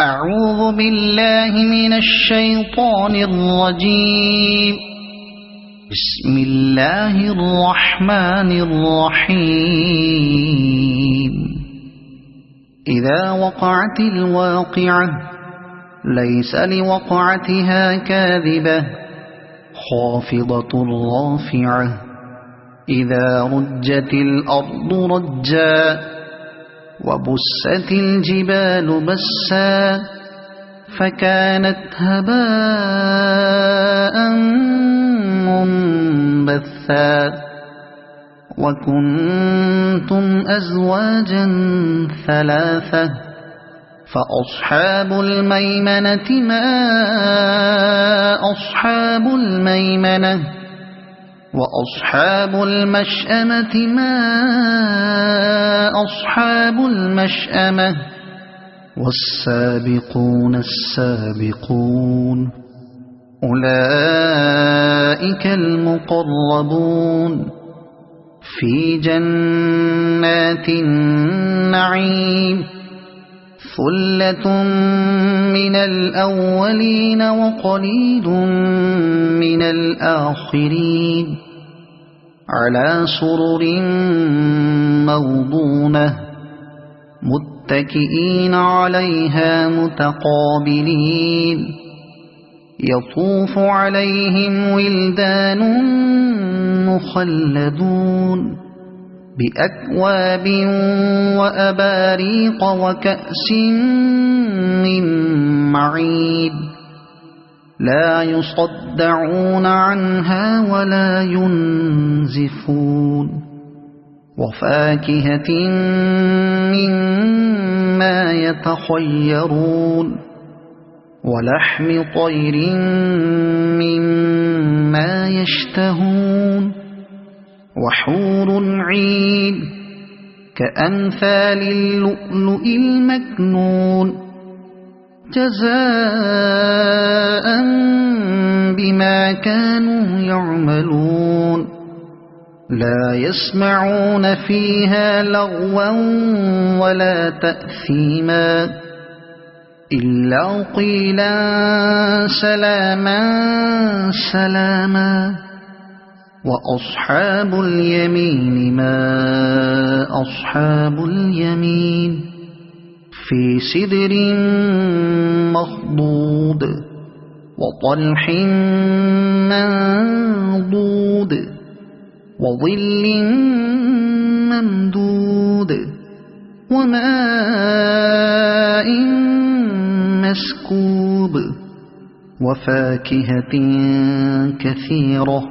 أعوذ بالله من الشيطان الرجيم. بسم الله الرحمن الرحيم. إذا وقعت الواقعة ليس لوقعتها كاذبة خافضة رافعة إذا رجت الأرض رجا وبست الجبال بسا فكانت هباء منبثا وكنتم أزواجا ثلاثة فأصحاب الميمنة ما أصحاب الميمنة وأصحاب المشأمة ما أصحاب المشأمة والسابقون السابقون أولئك المقربون في جنات النعيم ثلة من الأولين وقليل من الآخرين على سرر موضونة متكئين عليها متقابلين يطوف عليهم ولدان مخلدون بأكواب وأباريق وكأس من معين لا يصدعون عنها ولا ينزفون وفاكهة مما يتخيرون ولحم طير مما يشتهون وحور عين كأمثال اللؤلؤ المكنون جزاء بما كانوا يعملون لا يسمعون فيها لغوا ولا تأثيما إلا قيلا سلاما سلاما وأصحاب اليمين ما أصحاب اليمين في سدر مخضود وطلح منضود وظل ممدود وماء مسكوب وفاكهة كثيرة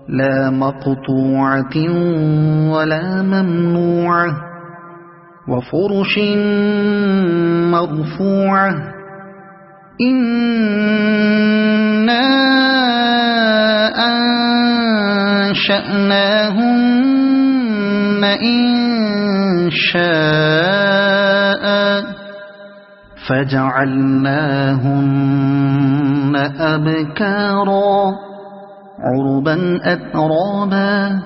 لا مقطوعة ولا ممنوعة وفرش مرفوعة إنا أنشأناهن إنشاء فجعلناهن أبكارا عربا أترابا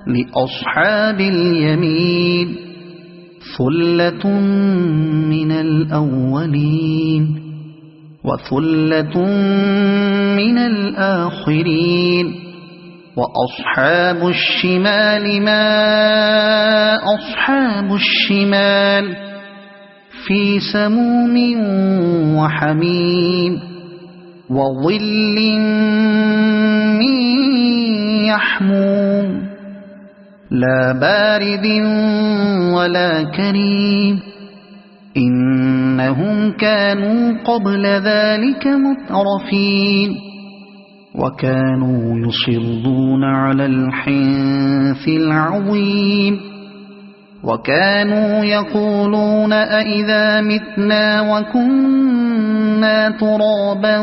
لأصحاب اليمين ثلة من الأولين وثلة من الآخرين وأصحاب الشمال ما أصحاب الشمال في سموم وحميم وظل من يحموم لا بارد ولا كريم إنهم كانوا قبل ذلك مترفين وكانوا يصرون على الحنث العظيم وكانوا يقولون أئذا متنا وكنا ترابا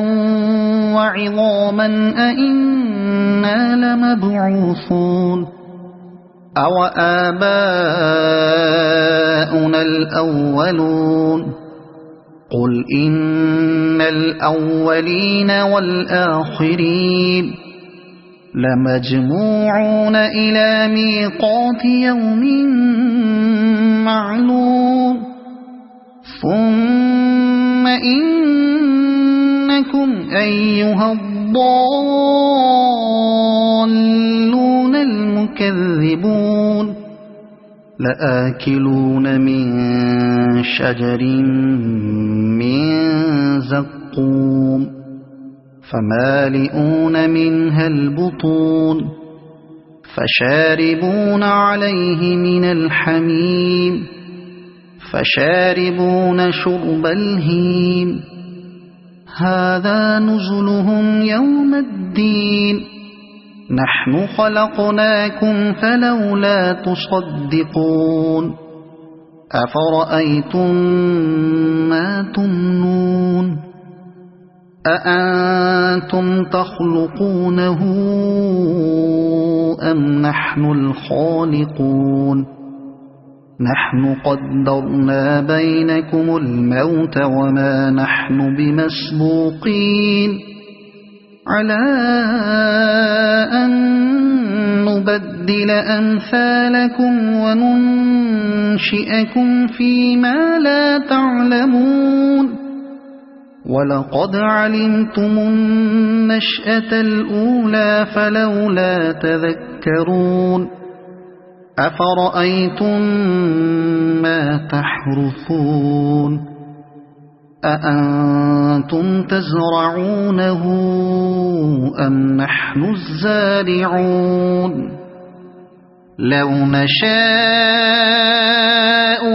وعظاما أئنا لمبعوثون أو آباؤنا الأولون قل إن الأولين والآخرين لمجموعون إلى ميقات يوم معلوم ثم إنكم أيها الضالون المكذبون لآكلون من شجر من زقوم فمالئون منها البطون فشاربون عليه من الحميم فشاربون شرب الهيم هذا نزلهم يوم الدين نحن خلقناكم فلولا تصدقون أفرأيتم ما تمنون أأنتم تخلقونه أم نحن الخالقون نحن قدرنا بينكم الموت وما نحن بمسبوقين على أن نبدل أمثالكم وننشئكم فيما لا تعلمون ولقد علمتم النشأة الأولى فلولا تذكرون أفرأيتم ما تحرثون أأنتم تزرعونه أم نحن الزارعون لو نشاء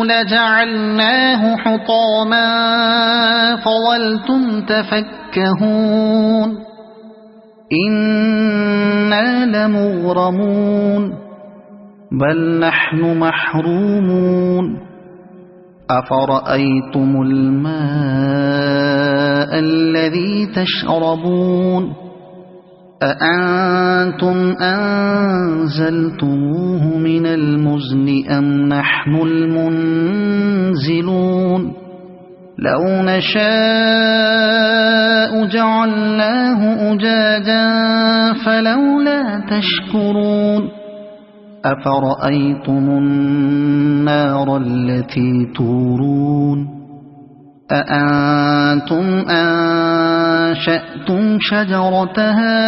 لجعلناه حطاما فظلتم تفكهون إنا لمغرمون بل نحن محرومون أفرأيتم الماء الذي تشربون أأنتم أنزلتموه من المزن أم نحن المنزلون لو نشاء جعلناه أجاجا فلولا تشكرون أفرأيتم النار التي تورون أأنتم أنشأتم شجرتها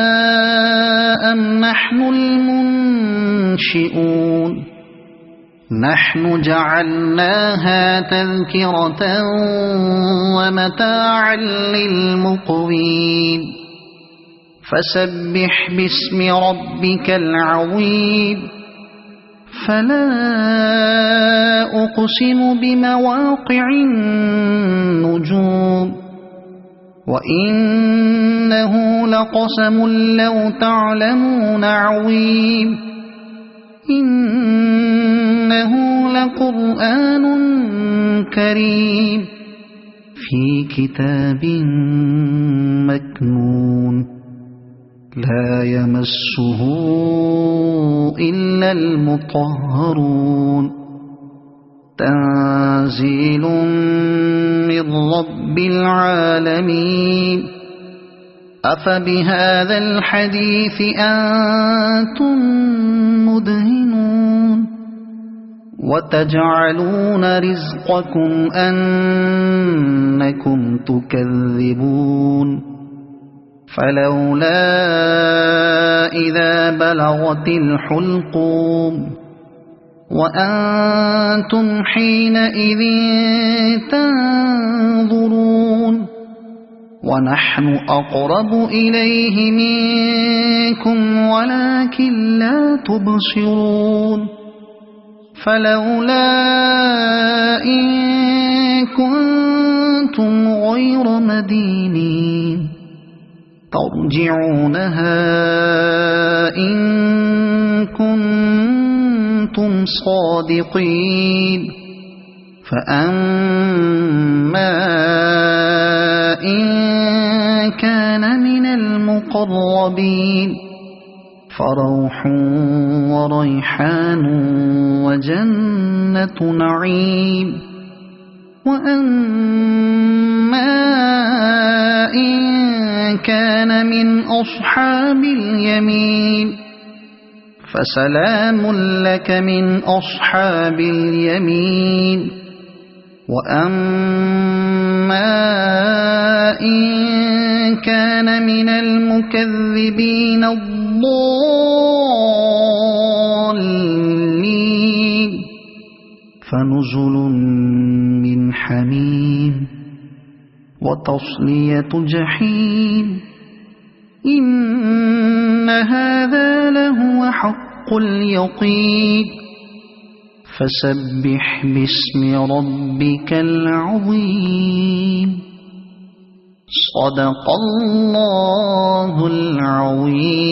أم نحن المنشئون نحن جعلناها تذكرة ومتاعا للمقوين فسبح باسم ربك العظيم فلا أقسم بمواقع النجوم وإنه لقسم لو تعلمون عظيم إنه لقرآن كريم في كتاب مكنون لا يمسه إلا المطهرون تنزيل من رب العالمين أفبهذا الحديث أنتم مدهنون وتجعلون رزقكم أنكم تكذبون فلولا إذا بلغت الحلقوم وأنتم حينئذ تنظرون ونحن أقرب إليه منكم ولكن لا تبصرون فلولا إن كنتم غير مدينين ترجعونها إن كنتم صادقين فأما إن كان من المقربين فروح وريحان وجنة نعيم وأما إن كان من أصحاب اليمين فسلام لك من أصحاب اليمين وأما إن كان من المكذبين الضالين فنزل من حميم وتصلية جحيم إن هذا لهو حق اليقين فسبح باسم ربك العظيم صدق الله العظيم.